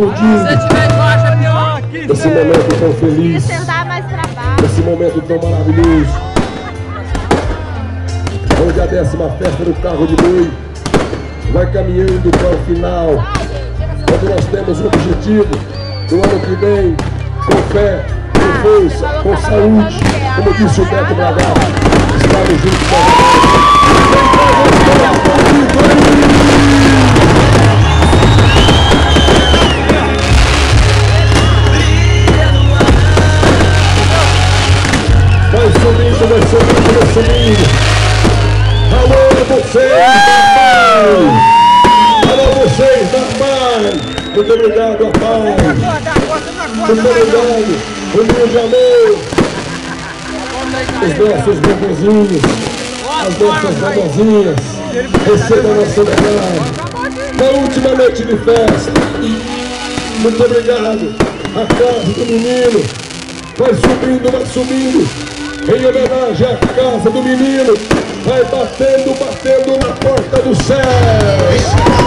explodindo. Esse momento tão feliz, esse momento tão maravilhoso, onde a 10ª festa do carro de boi vai caminhando para o final, onde nós temos um objetivo do ano que vem, com fé, com força, com saúde, como disse o Beto Bragado, estamos juntos vai subindo, vai subindo, vai subindo. Alô, vocês da paz! Alô, vocês da paz! Muito obrigado, a paz! Muito obrigado, o meu amor! Os nossos bebezinhos, as nossas babazinhas, recebam a nossa medalha na última noite de festa. Muito obrigado, a casa do menino vai subindo, vai subindo. Em homenagem à casa do menino, vai batendo, batendo na porta do céu.